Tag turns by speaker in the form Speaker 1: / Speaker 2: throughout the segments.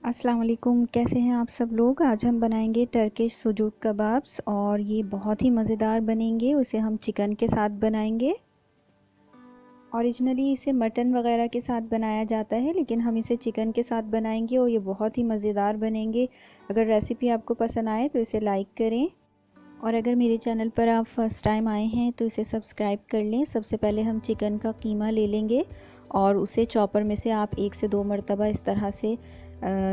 Speaker 1: अस्सलाम वालेकुम, कैसे हैं आप सब लोग। आज हम बनाएंगे टर्किश सुजूक कबाब्स और ये बहुत ही मज़ेदार बनेंगे। उसे हम चिकन के साथ बनाएंगे। ओरिजिनली इसे मटन वगैरह के साथ बनाया जाता है, लेकिन हम इसे चिकन के साथ बनाएंगे और ये बहुत ही मज़ेदार बनेंगे। अगर रेसिपी आपको पसंद आए तो इसे लाइक करें, और अगर मेरे चैनल पर आप फर्स्ट टाइम आए हैं तो इसे सब्सक्राइब कर लें। सबसे पहले हम चिकन का कीमा ले लेंगे और उसे चॉपर में से आप 1 से 2 मरतबा इस तरह से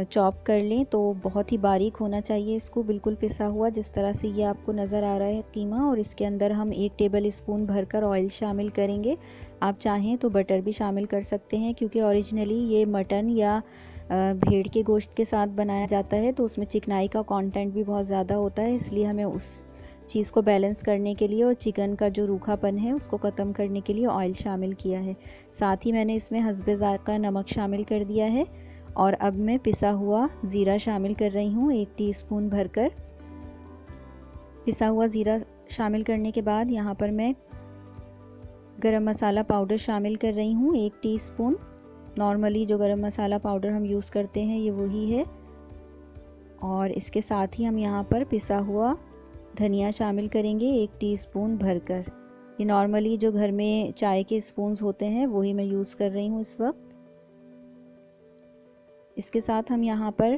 Speaker 1: चॉप कर लें। तो बहुत ही बारीक होना चाहिए, इसको बिल्कुल पिसा हुआ, जिस तरह से ये आपको नज़र आ रहा है कीमा। और इसके अंदर हम 1 टेबल स्पून भरकर ऑयल शामिल करेंगे। आप चाहें तो बटर भी शामिल कर सकते हैं, क्योंकि ओरिजिनली ये मटन या भेड़ के गोश्त के साथ बनाया जाता है तो उसमें चिकनाई का कंटेंट भी बहुत ज़्यादा होता है। इसलिए हमें उस चीज़ को बैलेंस करने के लिए और चिकन का जो रूखापन है उसको ख़त्म करने के लिए ऑयल शामिल किया है। साथ ही मैंने इसमें हस्बे ज़ायक़ा नमक शामिल कर दिया है। और अब मैं पिसा हुआ ज़ीरा शामिल कर रही हूँ 1 टीस्पून भरकर। पिसा हुआ ज़ीरा शामिल करने के बाद यहाँ पर मैं गरम मसाला पाउडर शामिल कर रही हूँ 1 टीस्पून। नॉर्मली जो गरम मसाला पाउडर हम यूज़ करते हैं ये वही है। और इसके साथ ही हम यहाँ पर पिसा हुआ धनिया शामिल करेंगे 1 टीस्पून भरकर। ये नॉर्मली जो घर में चाय के स्पून्स होते हैं वही मैं यूज़ कर रही हूँ इस वक्त। इसके साथ हम यहाँ पर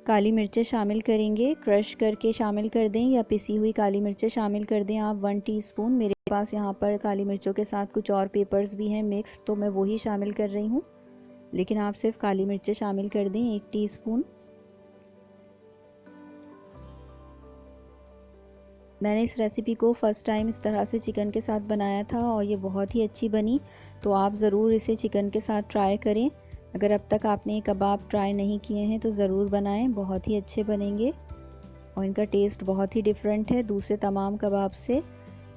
Speaker 1: काली मिर्चें शामिल करेंगे, क्रश करके शामिल कर दें या पिसी हुई काली मिर्चें शामिल कर दें आप 1 टीस्पून। मेरे पास यहाँ पर काली मिर्चों के साथ कुछ और पेपर्स भी हैं मिक्स, तो मैं वही शामिल कर रही हूँ, लेकिन आप सिर्फ काली मिर्चें शामिल कर दें 1 टीस्पून। मैंने इस रेसिपी को फ़र्स्ट टाइम इस तरह से चिकन के साथ बनाया था और ये बहुत ही अच्छी बनी। तो आप ज़रूर इसे चिकन के साथ ट्राई करें। अगर अब तक आपने ये कबाब ट्राई नहीं किए हैं तो ज़रूर बनाएं, बहुत ही अच्छे बनेंगे और इनका टेस्ट बहुत ही डिफरेंट है दूसरे तमाम कबाब से।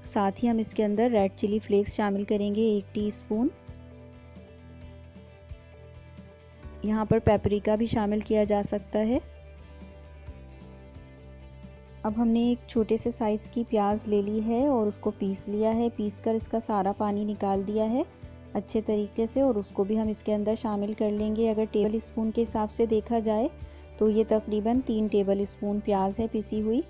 Speaker 1: साथ ही हम इसके अंदर रेड चिली फ्लेक्स शामिल करेंगे 1 टीस्पून। यहाँ पर पेपरिका भी शामिल किया जा सकता है। अब हमने एक छोटे से साइज़ की प्याज ले ली है और उसको पीस लिया है। पीस कर इसका सारा पानी निकाल दिया है अच्छे तरीके से, और उसको भी हम इसके अंदर शामिल कर लेंगे। अगर टेबल स्पून के हिसाब से देखा जाए तो ये तकरीबन 3 टेबल स्पून प्याज है पिसी हुई।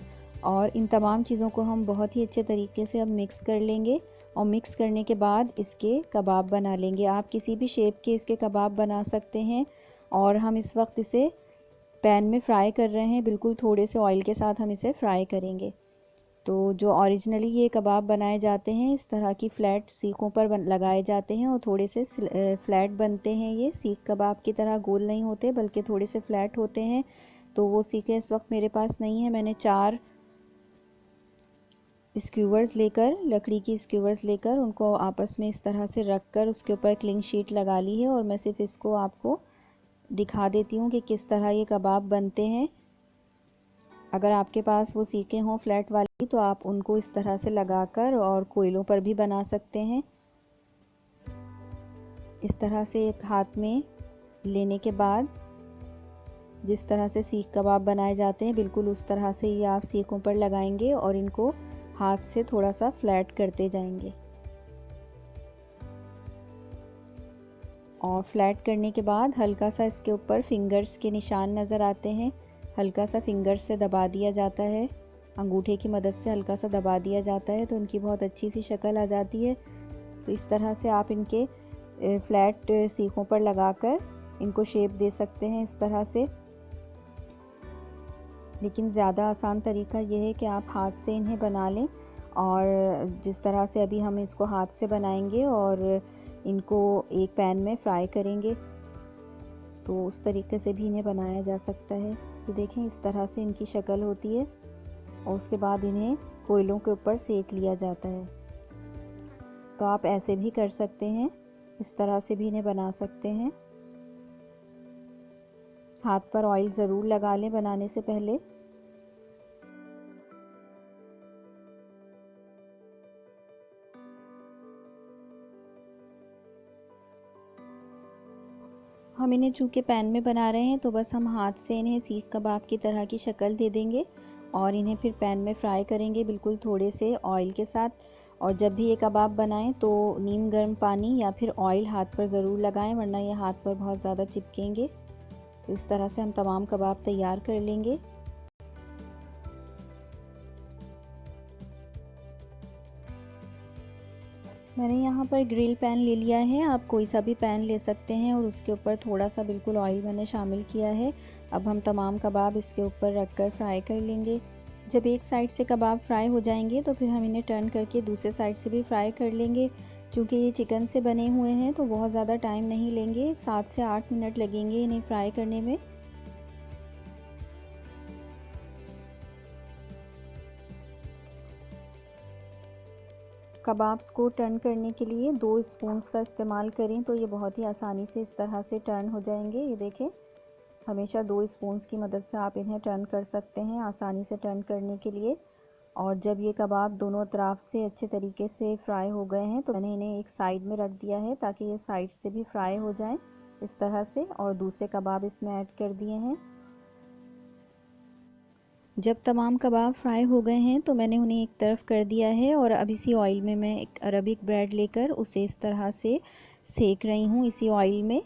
Speaker 1: और इन तमाम चीज़ों को हम बहुत ही अच्छे तरीके से अब मिक्स कर लेंगे, और मिक्स करने के बाद इसके कबाब बना लेंगे। आप किसी भी शेप के इसके कबाब बना सकते हैं। और हम इस वक्त इसे पैन में फ्राई कर रहे हैं, बिल्कुल थोड़े से ऑयल के साथ हम इसे फ्राई करेंगे। तो जो ओरिजिनली ये कबाब बनाए जाते हैं इस तरह की फ़्लैट सीखों पर लगाए जाते हैं और थोड़े से फ़्लैट बनते हैं। ये सीख कबाब की तरह गोल नहीं होते, बल्कि थोड़े से फ़्लैट होते हैं। तो वो सीखें इस वक्त मेरे पास नहीं है। मैंने 4 स्क्यूवर्स लेकर, लकड़ी की स्क्यूवर्स लेकर, उनको आपस में इस तरह से रख कर उसके ऊपर क्लिंग शीट लगा ली है। और मैं सिर्फ इसको आपको दिखा देती हूँ कि किस तरह ये कबाब बनते हैं। अगर आपके पास वो सीखें हों फ्लैट वाली तो आप उनको इस तरह से लगाकर और कोयलों पर भी बना सकते हैं। इस तरह से एक हाथ में लेने के बाद जिस तरह से सीख कबाब बनाए जाते हैं बिल्कुल उस तरह से ये आप सीखों पर लगाएंगे और इनको हाथ से थोड़ा सा फ्लैट करते जाएंगे। और फ्लैट करने के बाद हल्का सा इसके ऊपर फिंगर्स के निशान नज़र आते हैं, हल्का सा फिंगर्स से दबा दिया जाता है, अंगूठे की मदद से हल्का सा दबा दिया जाता है तो इनकी बहुत अच्छी सी शक्ल आ जाती है। तो इस तरह से आप इनके फ्लैट सीखों पर लगाकर इनको शेप दे सकते हैं इस तरह से। लेकिन ज़्यादा आसान तरीका यह है कि आप हाथ से इन्हें बना लें, और जिस तरह से अभी हम इसको हाथ से बनाएंगे और इनको एक पैन में फ्राई करेंगे तो उस तरीके से भी इन्हें बनाया जा सकता है। ये देखें इस तरह से इनकी शक्ल होती है और उसके बाद इन्हें कोयलों के ऊपर सेक लिया जाता है। तो आप ऐसे भी कर सकते हैं, इस तरह से भी इन्हें बना सकते हैं। हाथ पर ऑयल ज़रूर लगा लें बनाने से पहले। हम इन्हें चूँकि पैन में बना रहे हैं तो बस हम हाथ से इन्हें सीख कबाब की तरह की शक्ल दे देंगे और इन्हें फिर पैन में फ्राई करेंगे बिल्कुल थोड़े से ऑयल के साथ। और जब भी ये कबाब बनाएं तो नीम गर्म पानी या फिर ऑयल हाथ पर ज़रूर लगाएं, वरना ये हाथ पर बहुत ज़्यादा चिपकेंगे। तो तो इस तरह से हम तमाम कबाब तैयार कर लेंगे। मैंने यहाँ पर ग्रिल पैन ले लिया है, आप कोई सा भी पैन ले सकते हैं और उसके ऊपर थोड़ा सा बिल्कुल ऑयल मैंने शामिल किया है। अब हम तमाम कबाब इसके ऊपर रख कर फ्राई कर लेंगे। जब एक साइड से कबाब फ्राई हो जाएंगे तो फिर हम इन्हें टर्न करके दूसरे साइड से भी फ्राई कर लेंगे। क्योंकि ये चिकन से बने हुए हैं तो बहुत ज़्यादा टाइम नहीं लेंगे, 7 से 8 मिनट लगेंगे इन्हें फ्राई करने में। कबाब्स को टर्न करने के लिए 2 स्पून्स का इस्तेमाल करें तो ये बहुत ही आसानी से इस तरह से टर्न हो जाएंगे। ये देखें, हमेशा 2 स्पून्स की मदद से आप इन्हें टर्न कर सकते हैं आसानी से टर्न करने के लिए। और जब ये कबाब दोनों तरफ से अच्छे तरीके से फ्राई हो गए हैं तो मैंने इन्हें एक साइड में रख दिया है ताकि ये साइड से भी फ्राई हो जाएं इस तरह से, और दूसरे कबाब इसमें ऐड कर दिए हैं। जब तमाम कबाब फ्राई हो गए हैं तो मैंने उन्हें एक तरफ कर दिया है और अब इसी ऑयल में मैं एक अरबिक ब्रेड लेकर उसे इस तरह से सेक रही हूँ इसी ऑयल में।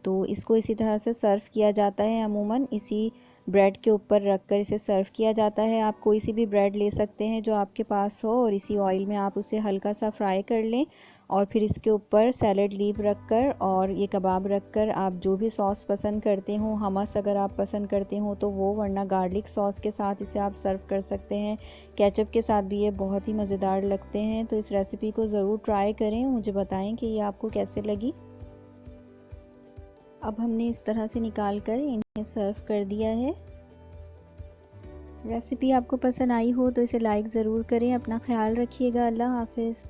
Speaker 1: तो इसको इसी तरह से सर्व किया जाता है, अमूमन इसी ब्रेड के ऊपर रखकर इसे सर्व किया जाता है। आप कोई सी भी ब्रेड ले सकते हैं जो आपके पास हो और इसी ऑयल में आप उसे हल्का सा फ्राई कर लें और फिर इसके ऊपर सैलड लीफ रखकर और ये कबाब रखकर आप जो भी सॉस पसंद करते हो, हमस अगर आप पसंद करते हो तो वो, वरना गार्लिक सॉस के साथ इसे आप सर्व कर सकते हैं। केचप के साथ भी ये बहुत ही मज़ेदार लगते हैं। तो इस रेसिपी को ज़रूर ट्राई करें, मुझे बताएं कि ये आपको कैसे लगी। अब हमने इस तरह से निकाल कर इन्हें सर्व कर दिया है। रेसिपी आपको पसंद आई हो तो इसे लाइक ज़रूर करें। अपना ख्याल रखिएगा। अल्लाह हाफ़िज़।